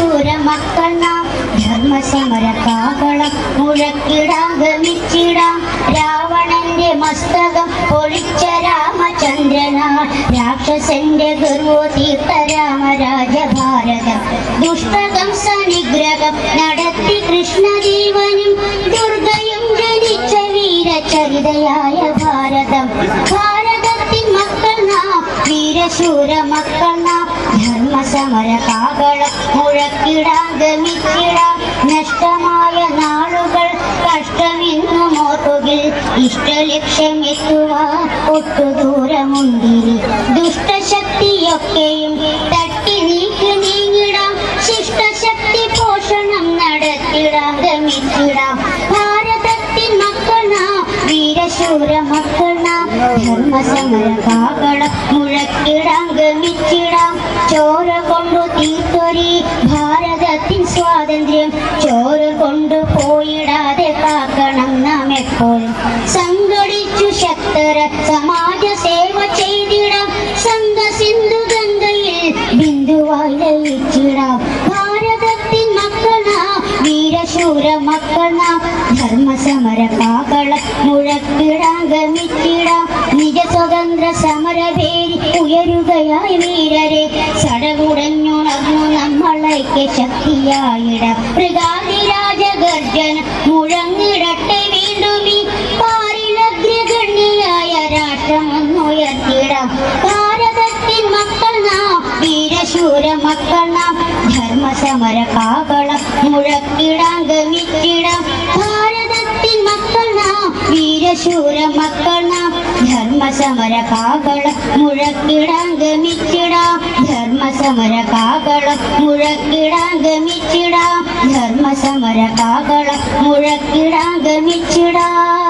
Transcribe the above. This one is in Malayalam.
വീരശൂര മക്കൾ നാം ധർമ്മസമര കാഹളം മുഴക്കിടാം ഗമിച്ചിടാം രാവണന്റെ മസ്തകം പൊളിച്ച രാമചന്ദ്രനാ രാക്ഷസന്റെ ഗർവോ തീർത്ത രാമരാജഭാരതം ദുഷ്ടകംസ നിഗ്രഹം നടത്തി കൃഷ്ണദേവനും ദുർഗയും ജനിച്ച വീരചരിതയായ ഭാരതം ഭാരതത്തിൻ മക്കൾ നാം വീരശൂര മക്കൾ നാം ധർമ്മസമര കാഹളം മുഴക്കിടാം ഗമിച്ചിടാം നഷ്ടമായ നാളുകൾ കഷ്ടമെന്നും ഓർക്കുകിൽ ഇഷ്ടലക്ഷ്യമെത്തുവാൻ ഒട്ടു ദൂരമുണ്ടിരി ദുഷ്ടശക്തിയൊക്കെയും തട്ടി നീക്കി നീങ്ങിടാം ശിഷ്ടശക്തി പോഷണം നടത്തിടാം ഗമിച്ചിടാം ഭാരതത്തിൻ മക്കൾ നാം വീരശൂര മക്കൾ നാം ധർമ്മസമര കാഹളം മുഴക്കിടാം ഗമിച്ചിടാം ചോര കൊണ്ടു തീർത്തൊരി ഭാരതത്തിൻ സ്വാതന്ത്ര്യം ചോര കൊണ്ടു പോയിടാതെ കാക്കണം നാം എപ്പോഴും സംഘടിച്ചു ശക്തര സമാജ സേവ ചെയ്തിടാം സംഘ സിന്ധു ഗംഗയിൽ ബിന്ദുവായി ലയിച്ചിടാം ഭാരതത്തിൻ മക്കൾ നാം വീരശൂര മക്കൾ നാം ധർമ്മസമര കാഹളം മുഴക്കിടാം ഗമിച്ചിടാം നിജ സ്വതന്ത്ര സമരവേരി ഉയരുകയായി വീരരെ സടകുടഞ്ഞുണർന്നു നമ്മളൈക്യ ശക്തിയായിടാം മൃഗാതിരാജഗർജന മുഴങ്ങിടട്ടെ വീണ്ടും ഈ പാരിലഗ്രഗണ്യയായ രാഷ്ട്രമൊന്നുയർത്തിടാം ഭാരതത്തിൻ മക്കൾ നാം വീരശൂര മക്കൾ നാം ധർമ്മസമര കാഹളം മുഴക്കിടാം ഗമിച്ചിടാം ഭാരതത്തിൻ മക്കൾ നാം വീരശൂര മക്കൾ നാം ധർമ്മസമര കാഹളം മുഴക്കിടാം ഗമിച്ചിടാം ധർമ്മസമര കാഹളം മുഴക്കിടാം ഗമിച്ചിടാം ധർമ്മസമര കാഹളം മുഴക്കിടാം ഗമിച്ചിടാം